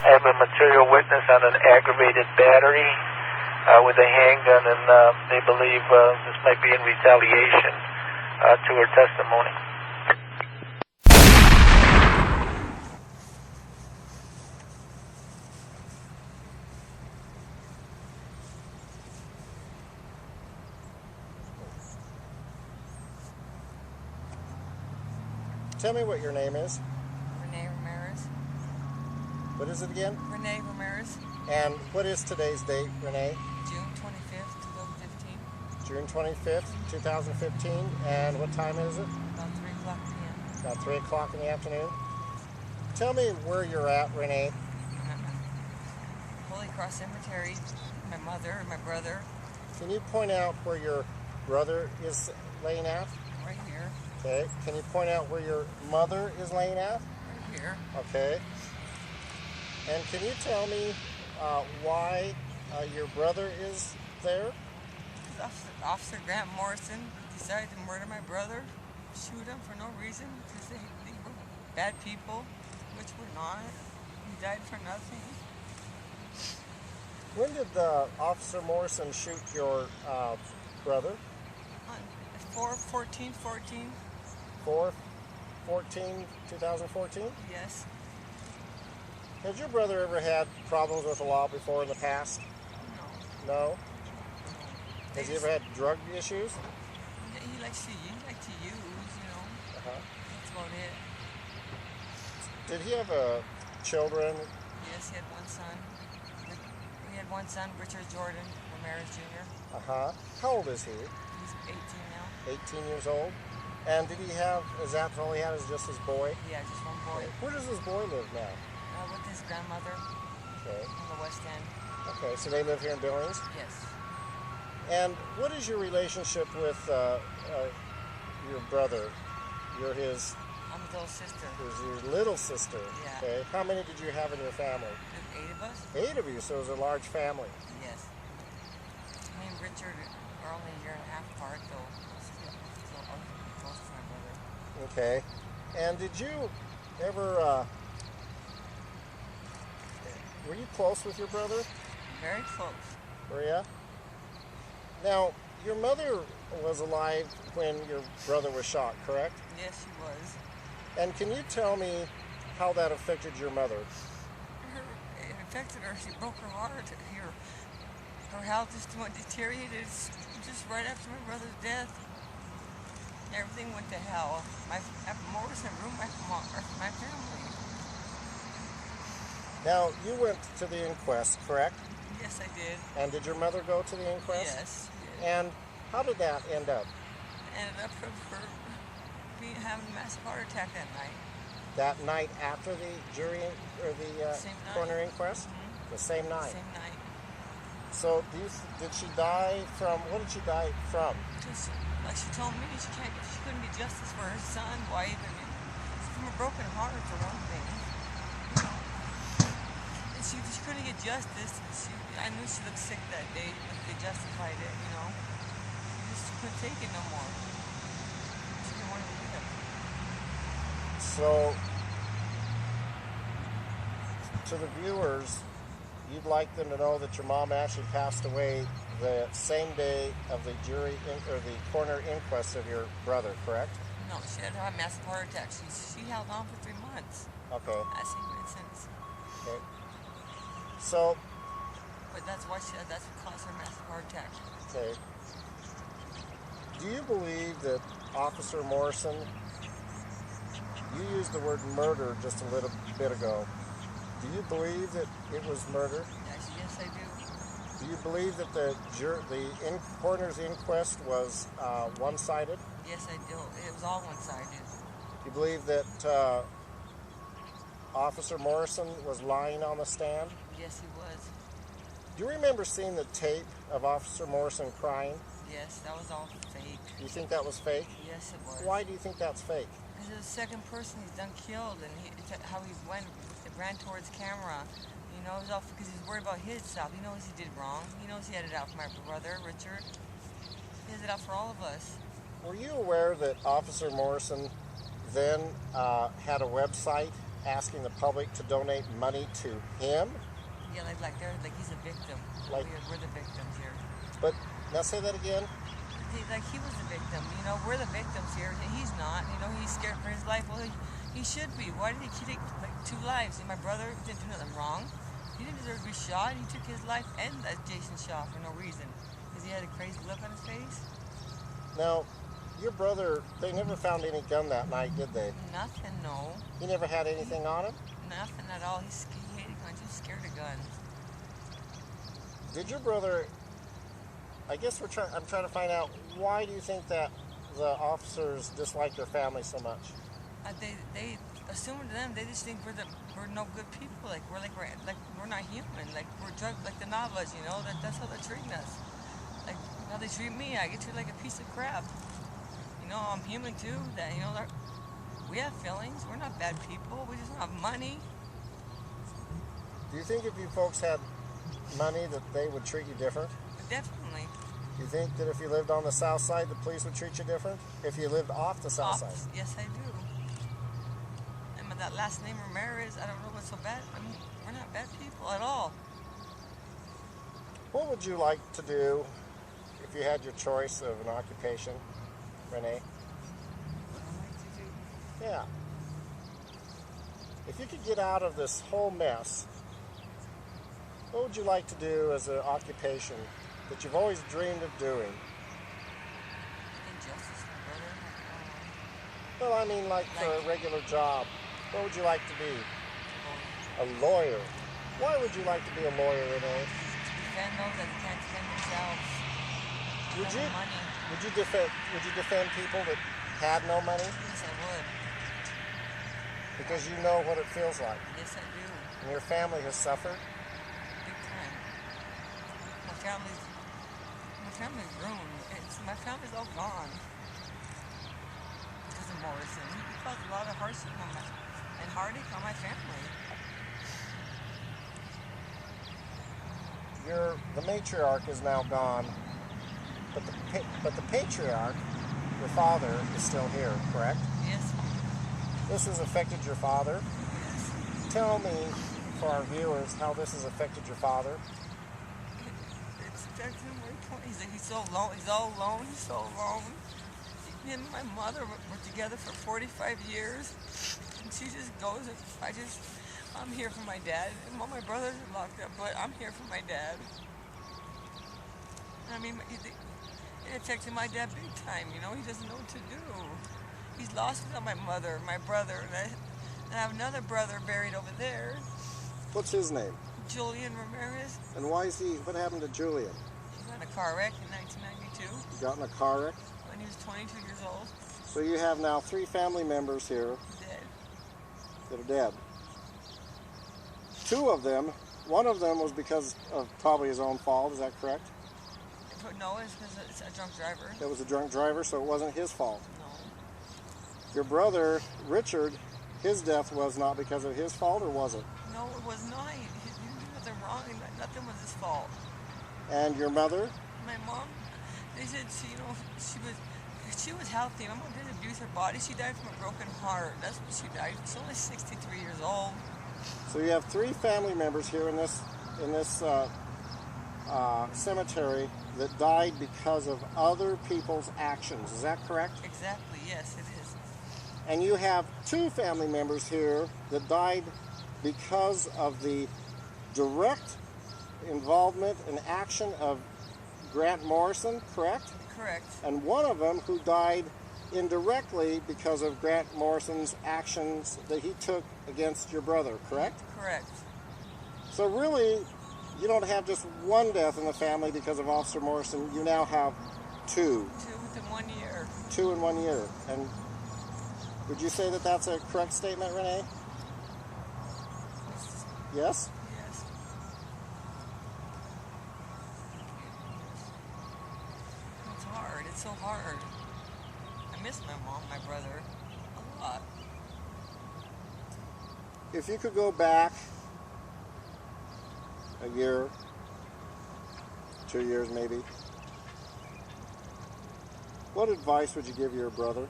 I have a material witness on an aggravated battery with a handgun, and they believe this might be in retaliation to her testimony. Tell me what your name is. Renee Ramirez. What is it again? Renee Ramirez. And what is today's date, Renee? June 25th, 2015. June 25th, 2015. And what time is it? About 3 o'clock p.m. About 3 o'clock in the afternoon. Tell me where you're at, Renee. Holy Cross Cemetery. My mother and my brother. Can you point out where your brother is laying at? Right here. Okay. Can you point out where your mother is laying at? Right here. Okay. And can you tell me why your brother is there? Officer Grant Morrison decided to murder my brother, shoot him for no reason, because they were bad people, which we're not. He died for nothing. When did Officer Morrison shoot your brother? On 4/14/14. 4/14/2014? Yes. Has your brother ever had problems with the law before in the past? No. No? Has he ever had drug issues? He likes to use, you know. Uh-huh. That's about it. Did he have children? Yes, he had one son. He had one son, Richard Ramirez Jr. Uh-huh. How old is he? He's 18 now. 18 years old. And did he have, is that all he had, is just his boy? Yeah, just one boy. Okay. Where does his boy live now? With his grandmother. Okay. On the West End. Okay, so they live here in Billings? Yes. And what is your relationship with your brother? You're his... I'm his little sister. Your little sister. Yeah. Okay. How many did you have in your family? There's 8 of us. 8 of you, so it was a large family. Yes. Me and Richard are only a year and a half apart, though. So I'm close to my brother. Okay. And did you ever... were you close with your brother? Very close. Were you? Now, your mother was alive when your brother was shot, correct? Yes, she was. And can you tell me how that affected your mother? It affected her. She broke her heart. Her health just deteriorated just right after my brother's death. Everything went to hell. Morrison ruined my family. Now, you went to the inquest, correct? Yes, I did. And did your mother go to the inquest? Yes, she did. And how did that end up? Ended up her having a massive heart attack that night. That night after the jury or the coroner inquest? Mm-hmm. The same night? Same night. So, did she die from, what did she die from? Just, like she told me, she couldn't get justice for her son. Why even? From a broken heart, for one thing. And she couldn't get justice. I knew she looked sick that day, but they justified it, you know. She couldn't take it no more. She didn't want to live. So, to the viewers, you'd like them to know that your mom actually passed away the same day of the or the coroner inquest of your brother, correct? No, she had a massive heart attack. She held on for 3 months. Okay. At St. Vincent's. Okay. So. But that's what caused her massive heart attack. Okay. Do you believe that Officer Morrison, you used the word murder just a little bit ago. Do you believe that it was murder? Yes, I do. Do you believe that the coroner's inquest was one-sided? Yes, I do. It was all one-sided. Do you believe that Officer Morrison was lying on the stand? Yes, he was. Do you remember seeing the tape of Officer Morrison crying? Yes, that was all fake. You think that was fake? Yes, it was. Why do you think that's fake? Because it was the second person he's done killed, and how he ran towards camera. You know, it was all because he's worried about himself. He knows he did wrong. He knows he had it out for my brother, Richard. He has it out for all of us. Were you aware that Officer Morrison then had a website asking the public to donate money to him? Yeah, like they're like he's a victim. Like we're the victims here. But now say that again. Like he was the victim. You know, we're the victims here. He's not. You know, he's scared for his life. Well, he should be. Why did he take like 2 lives? And my brother didn't do nothing wrong. He didn't deserve to be shot. He took his life and Jason shot for no reason. Because he had a crazy look on his face. Now, your brother, they never found any gun that night, did they? Nothing, no. He never had anything on him? Nothing at all. He hated guns. He was scared of guns. Did your brother, I guess I'm trying to find out, why do you think that the officers dislike your family so much? They assume to them, they just think we're no good people. Like we're not human. Like we're drugged like the novellas, you know. That's how they're treating us. Like how they treat me, I get treated like a piece of crap. You know, I'm human too. That you know, we have feelings. We're not bad people. We just don't have money. Do you think if you folks had money that they would treat you different? Definitely. Do you think that if you lived on the south side, the police would treat you different? If you lived off the south side? Yes, I do. And that last name Ramirez, I don't know what's so bad. I mean, we're not bad people at all. What would you like to do if you had your choice of an occupation, Renee? What I like to do? Yeah. If you could get out of this whole mess, what would you like to do as an occupation that you've always dreamed of doing? Injustice, my brother. Well, I mean like for a regular job. What would you like to be? A lawyer. Why would you like to be a lawyer, Renee? Defend those that can't defend themselves. Would you? Money. Would you defend people that had no money? Yes, I would. Because you know what it feels like. Yes, I do. And your family has suffered. Big time. My family's ruined. My family's all gone. Because of Morrison. He caused a lot of hardship and heartache on my family. The matriarch is now gone, but the patriarch, your father, is still here, correct? Yes. This has affected your father. Yes. Tell me, for our viewers, how this has affected your father. It's affected him very poorly. He's so alone. He's all alone. He's so alone. Him and my mother were together for 45 years, and she just goes. I'm here for my dad. And all my brothers are locked up, but I'm here for my dad. I mean, it affected my dad big time. You know, he doesn't know what to do. He's lost without my mother, my brother, and I have another brother buried over there. What's his name? Julian Ramirez. And why is he? What happened to Julian? He got in a car wreck in 1992 He got in a car wreck. when he was 22 years old. So you have now 3 family members here Dead. that are dead. 2 of them, one of them was because of probably his own fault. Is that correct? But no, it's because it's a drunk driver. It was a drunk driver, so it wasn't his fault. No. Your brother, Richard, his death was not because of his fault, or was it? No, it was not. He didn't do nothing wrong. Nothing was his fault. And your mother? My mom, they said she was healthy. My mom didn't abuse her body. She died from a broken heart. That's what she died. She's only 63 years old. So you have 3 family members here in this cemetery that died because of other people's actions. Is that correct? Exactly. Yes, it is. And you have 2 family members here that died because of the direct involvement and action of Grant Morrison, correct? Correct. And one of them who died indirectly because of Grant Morrison's actions that he took against your brother, correct? Correct. So really, you don't have just one death in the family because of Officer Morrison. You now have 2. 2 within 1 year. 2 in 1 year. And would you say that that's a correct statement, Renee? Yes? Yes. It's hard. It's so hard. I miss my mom, my brother, a lot. If you could go back a year, 2 years maybe, what advice would you give your brother?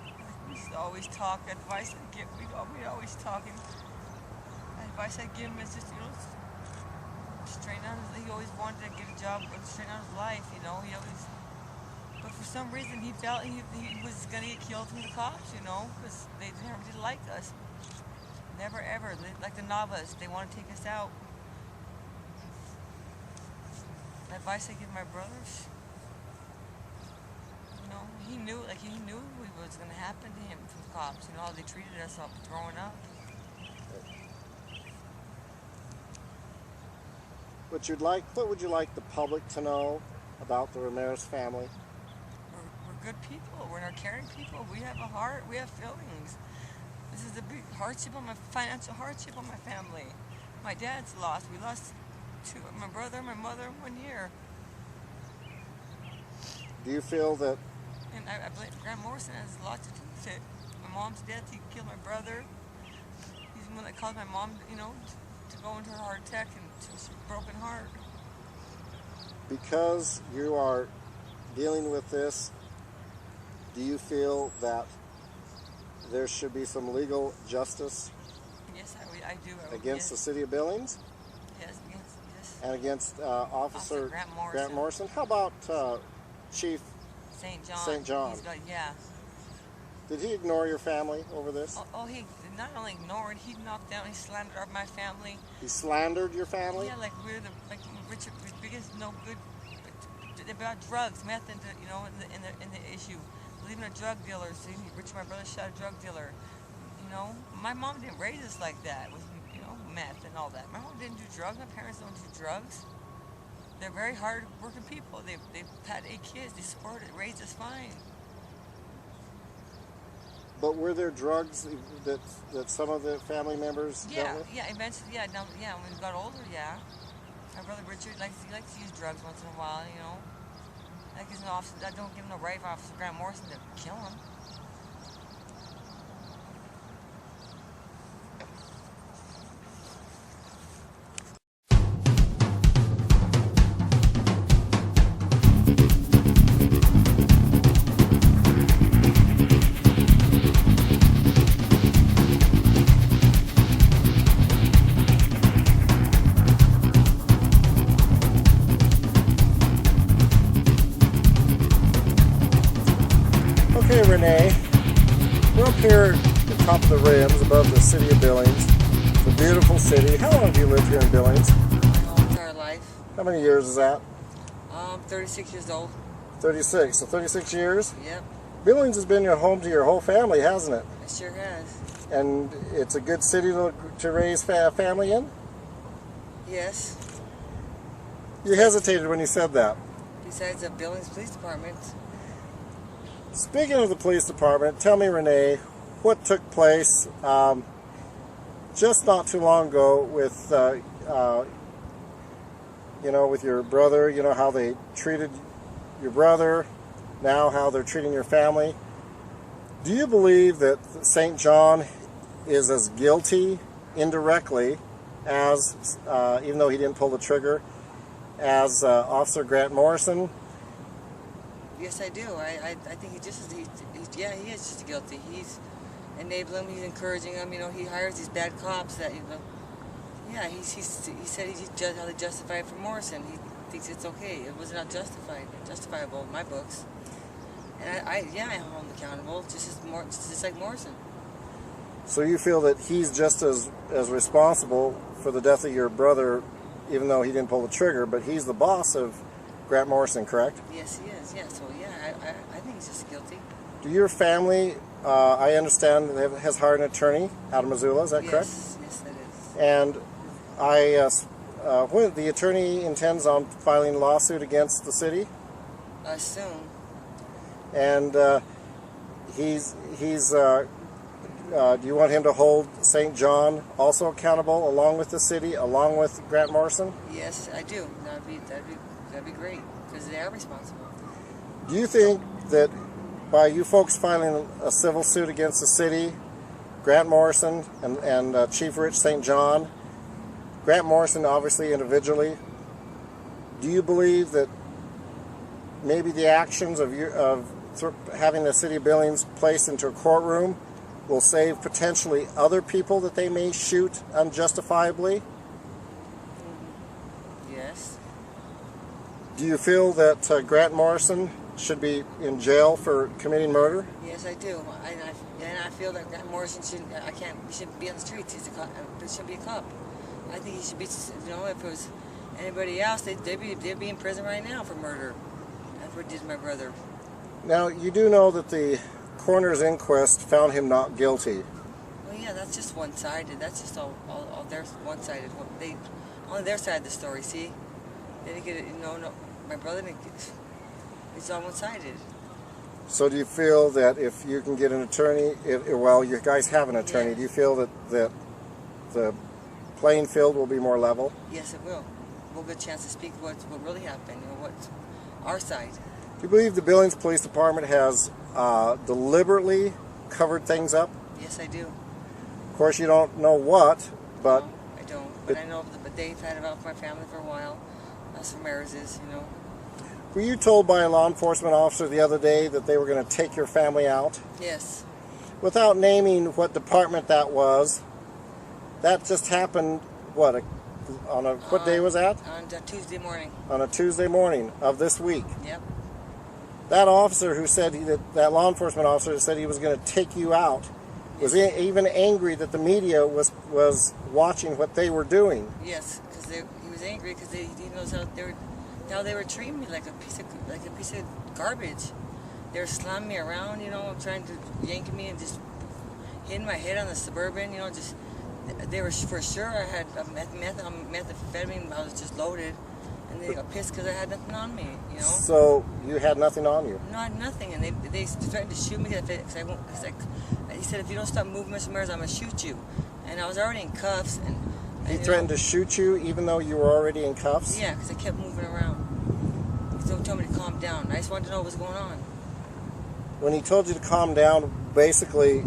Like we used to always talk. Advice I'd give, we'd always talking. Advice I'd give him is just, straighten out his, he always wanted to get a job, but straighten out his life, he always, but for some reason he felt he was going to get killed from the cops, because they never did like us. Never ever, like the Navas, they want to take us out. The advice I give my brothers, he knew what was going to happen to him from the cops, how they treated us up growing up. What would you like the public to know about the Ramirez family? We're good people. We're not caring people. We have a heart. We have feelings. This is a big financial hardship on my family. My dad's lost. We lost two, my brother and my mother in 1 year. Do you feel that... And I blame Grant Morrison has a lot to do with it. My mom's death, he killed my brother. He's the one that caused my mom, to go into her heart attack and to a broken heart. Because you are dealing with this, do you feel that there should be some legal justice? Yes, I do. Against the City of Billings? Yes, yes. And against Officer Grant Morrison? How about Chief St. John? Yeah. Did he ignore your family over this? He not only ignored, he knocked down, he slandered my family. He slandered your family? Yeah, like Richard biggest no good about drugs, meth, in the issue. Believing a drug dealer. See, Richard, my brother, shot a drug dealer. My mom didn't raise us like that with meth and all that. My mom didn't do drugs. My parents don't do drugs. They're very hard-working people. They've had 8 kids. They supported, raised us fine. But were there drugs that some of the family members dealt with? Yeah, eventually, when we got older, yeah. My brother Richard likes to use drugs once in a while, Like he's an officer, I don't give him no right for Officer Grant Morrison to kill him. Okay, Renee, we're up here at the top of the rims above the City of Billings. It's a beautiful city. How long have you lived here in Billings? My entire life. How many years is that? 36 years old. 36, so 36 years? Yep. Billings has been your home to your whole family, hasn't it? It sure has. And it's a good city to raise family in? Yes. You hesitated when you said that. Besides the Billings Police Department. Speaking of the police department, tell me, Renee, what took place just not too long ago with, with your brother, how they treated your brother, now how they're treating your family. Do you believe that St. John is as guilty indirectly as, even though he didn't pull the trigger, as Officer Grant Morrison? Yes, I do. I think he is just guilty. He's enabling him, he's encouraging him, he hires these bad cops that, yeah, he said how they justify it for Morrison. He thinks it's okay. It was not justifiable in my books. And I hold him accountable, just like Morrison. So you feel that he's just as responsible for the death of your brother, even though he didn't pull the trigger, but he's the boss of Grant Morrison, correct? Yes, he is. Yeah, so yeah, I think he's just guilty. Do your family, I understand, has hired an attorney out of Missoula, is that correct? Yes, that is. And when the attorney intends on filing a lawsuit against the city? Soon. And do you want him to hold St. John also accountable along with the city, along with Grant Morrison? Yes, I do. That'd be great, because they are responsible. Do you think that by you folks filing a civil suit against the city, Grant Morrison and Chief Rich St. John, Grant Morrison obviously individually, do you believe that maybe the actions of having the City of Billings placed into a courtroom will save potentially other people that they may shoot unjustifiably? Yes. Do you feel that Grant Morrison should be in jail for committing murder? Yes, I do. And I feel that Grant Morrison shouldn't be on the streets. He shouldn't be a cop. I think he should be, if it was anybody else, they'd be in prison right now for murder. That's what did to my brother. Now, you do know that the coroner's inquest found him not guilty. Well, yeah, that's just one-sided. That's just all their one-sided. On their side of the story, see? They didn't get it, no, my brother didn't get it. It's all one-sided. So do you feel that if you can get an attorney, well, you guys have an attorney, do you feel that the playing field will be more level? Yes, it will. We'll get a chance to speak what really happened, what's our side. Do you believe the Billings Police Department has deliberately covered things up? Yes, I do. Of course, you don't know what, but... No, I don't. But I know that they've had it out for my family for a while. That's Ramirez's, Were you told by a law enforcement officer the other day that they were going to take your family out? Yes. Without naming what department that was, that just happened, what day was that? On a Tuesday morning. On a Tuesday morning of this week. Yep. That officer who said, that law enforcement officer who said he was going to take you out, was even angry that the media was watching what they were doing. Yes, because he was angry because he knows how they were treating me like a piece of garbage. They were slamming me around, trying to yank me and just hitting my head on the Suburban, just. They were for sure I had methamphetamine. I was just loaded, and they got pissed because I had nothing on me. So you had nothing on you? No, I had nothing, and they threatened to shoot me because he said if you don't stop moving, Mr. Ramirez, I'm gonna shoot you. And I was already in cuffs. And he threatened to shoot you even though you were already in cuffs? Yeah, because I kept moving around. He told me to calm down. I just wanted to know what was going on. When he told you to calm down, basically,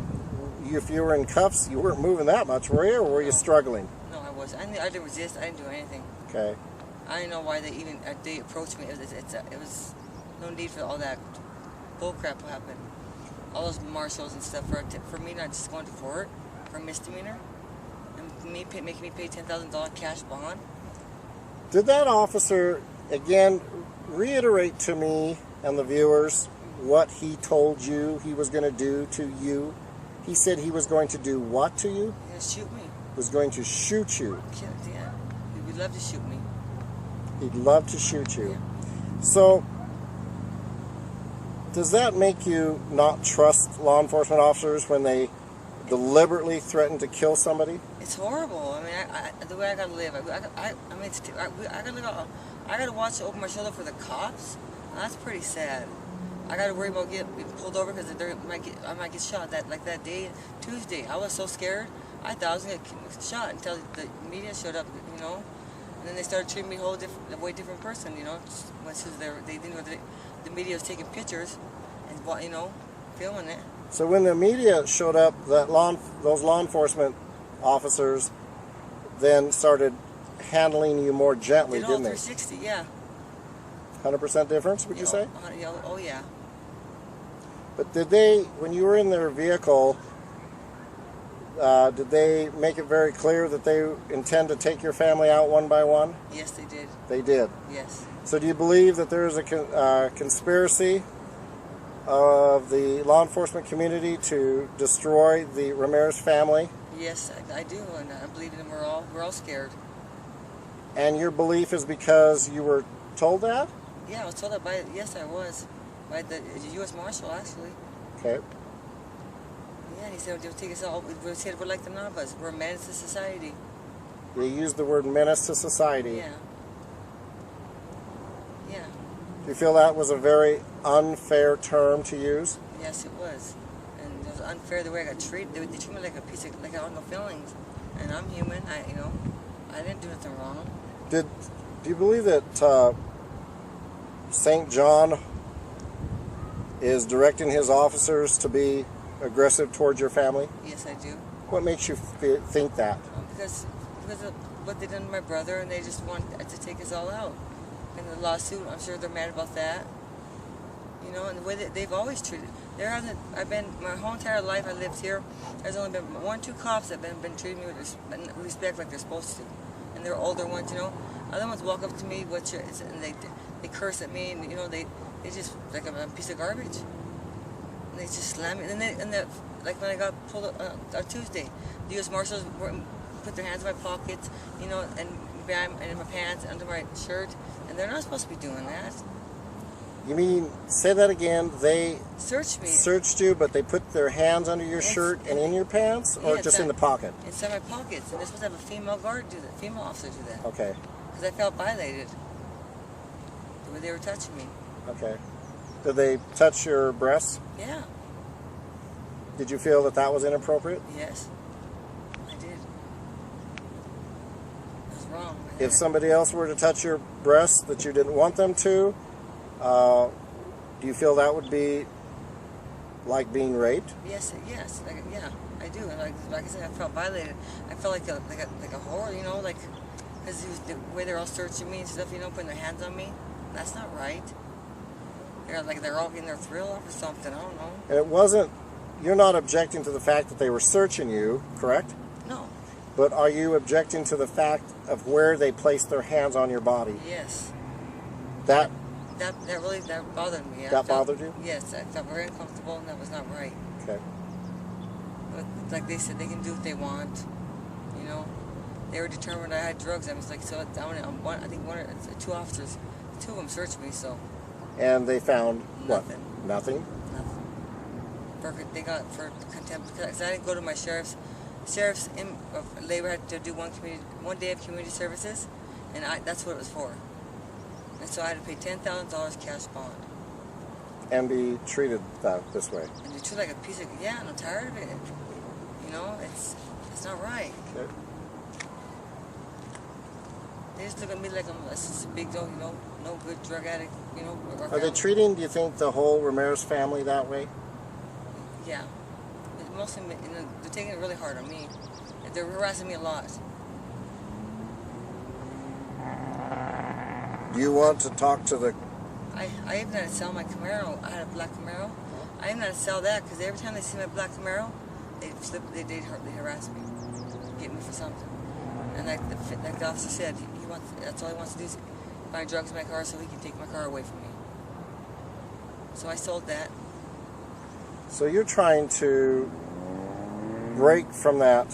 if you were in cuffs, you weren't moving that much, were you, or were you struggling? No, I wasn't. I didn't resist. I didn't do anything. Okay. I didn't know why they approached me. It was no need for all that bull crap happened. All those marshals and stuff for me not just going to court for a misdemeanor and making me pay $10,000 cash bond. Did that officer again reiterate to me and the viewers what he told you he was going to do to you? He said he was going to do what to you? He was shoot me. Was going to shoot you. Yeah. He would love to shoot me. He'd love to shoot you. Yeah. So, does that make you not trust law enforcement officers when they deliberately threaten to kill somebody? It's horrible. I mean, the way I gotta live. I gotta watch over my shoulder for the cops. That's pretty sad. I gotta worry about getting pulled over because I might get shot that day, Tuesday. I was so scared. I thought I was gonna get shot until the media showed up, And then they started treating me a way different person, Once they didn't know that the media was taking pictures and filming it. So when the media showed up, those law enforcement officers then started handling you more gently, didn't they? 360, yeah. 100% difference, would you say? Oh yeah. But did they, when you were in their vehicle, did they make it very clear that they intend to take your family out one by one? Yes, they did. They did? Yes. So do you believe that there is a conspiracy of the law enforcement community to destroy the Ramirez family? Yes, I do, and I believe in them. We're all scared. And your belief is because you were told that? Yeah, I was told that I was. By the U.S. Marshal, actually. Okay. Yeah, he said they'll take us all. We said we're like the Navas. We're a menace to society. They used the word menace to society. Yeah. Yeah. Do you feel that was a very unfair term to use? Yes, it was. And it was unfair the way I got treated. They treat me like a piece of, like I had no feelings. And I'm human. I didn't do anything wrong. Do you believe that St. John is directing his officers to be aggressive towards your family? Yes, I do. What makes you think that? Because of what they done to my brother, and they just want to take us all out. And the lawsuit, I'm sure they're mad about that. You know, and the way that they've always treated. My whole entire life I lived here, there's only been 1 or 2 cops that have been treating me with respect like they're supposed to. And they're older ones, you know. Other ones walk up to me, and they curse at me, and, you know, they just, like I'm a piece of garbage. And they just slam me. Like when I got pulled up on Tuesday, the U.S. Marshals put their hands in my pockets, you know, and in my pants, under my shirt, and they're not supposed to be doing that. You mean, say that again, they searched me. Searched you, but they put their hands under your shirt and in your pants, or yeah, just in the pocket? Inside my pockets, and they're supposed to have a female guard do that, female officer do that. Okay. Because I felt violated, the way they were touching me. Okay. Did they touch your breasts? Yeah. Did you feel that that was inappropriate? Yes, I did. It was wrong. If somebody else were to touch your breasts that you didn't want them to, do you feel that would be like being raped? Yes, yeah, I do. Like I said, I felt violated. I felt like a whore, you know, like, because the way they're all searching me and stuff, you know, putting their hands on me. That's not right. They're all getting their thrill off or something. I don't know. And it wasn't. You're not objecting to the fact that they were searching you, correct? No. But are you objecting to the fact of where they placed their hands on your body? Yes. That bothered me. That bothered you? Yes, I felt very uncomfortable, and that was not right. Okay. But like they said, they can do what they want. You know, they were determined I had drugs. I was like, so I think 2 officers, 2 of them searched me. So. And they found nothing. What? Nothing. They got for contempt because I didn't go to my sheriff's labor had to do one day of community services, and that's what it was for. And so I had to pay $10,000 cash bond. And be treated this way. And be treated like a piece of, and I'm tired of it. You know, it's not right. Okay. They just look at me like I'm just a big, you know, no good drug addict, you know. Are they treating, do you think, the whole Ramirez family that way? Yeah. Mostly, you know, they're taking it really hard on me. They're harassing me a lot. Do you want to talk to the... I even had to sell my Camaro. I had a black Camaro. I even had to sell that because every time they see my black Camaro, they'd harass me, get me for something. And like the officer said, that's all he wants to do is buy drugs in my car so he can take my car away from me. So I sold that. So you're trying to break from that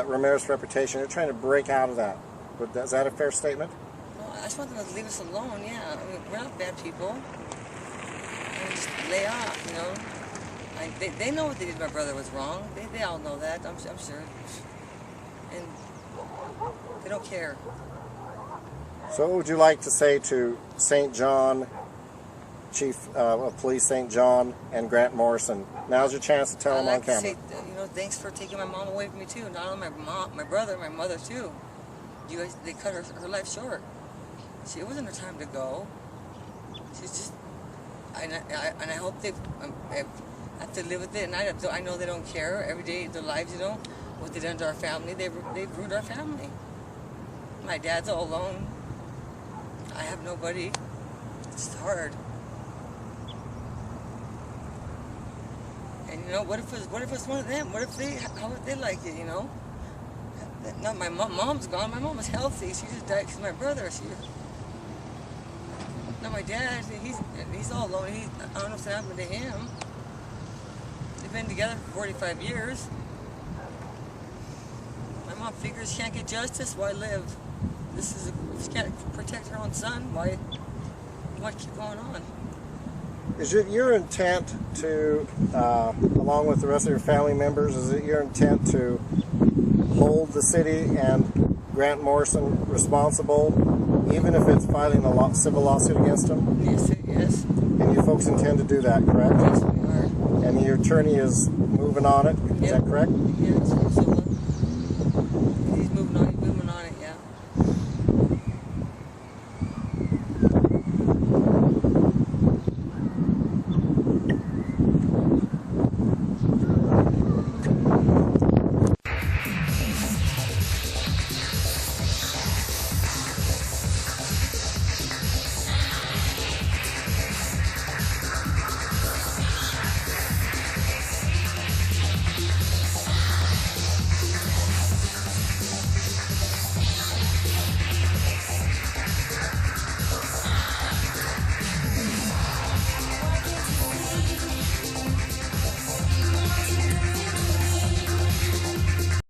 Ramirez reputation. You're trying to break out of that. But is that a fair statement? No, I just want them to leave us alone. Yeah, I mean, we're not bad people. I mean, just lay off, you know. They know what they did to my brother was wrong. They all know that. I'm sure. And they don't care. So what would you like to say to St. John, Chief of Police St. John, and Grant Morrison? Now's your chance to tell them on camera. I'd like to say, you know, thanks for taking my mom away from me too. Not only my brother, my mother too. You guys, they cut her life short. It wasn't her time to go. She's just, and I hope they have to live with it. And I know they don't care every day their lives, you know, what they done to our family. They've ruined our family. My dad's all alone. I have nobody. It's hard. And you know, what if it's one of them? How would they like it? You know? No, my mom's gone. My mom was healthy. She just died because my brother. No, my dad. He's all alone. I don't know what's happened to him. They've been together for 45 years. My mom figures she can't get justice. Why live? If she can't protect her own son, why keep going on? Is it your intent to, along with the rest of your family members, is it your intent to hold the city and Grant Morrison responsible, even if it's filing a civil lawsuit against them? Yes. And you folks intend to do that, correct? Yes, we are. And your attorney is moving on it, is that correct? Yes, absolutely.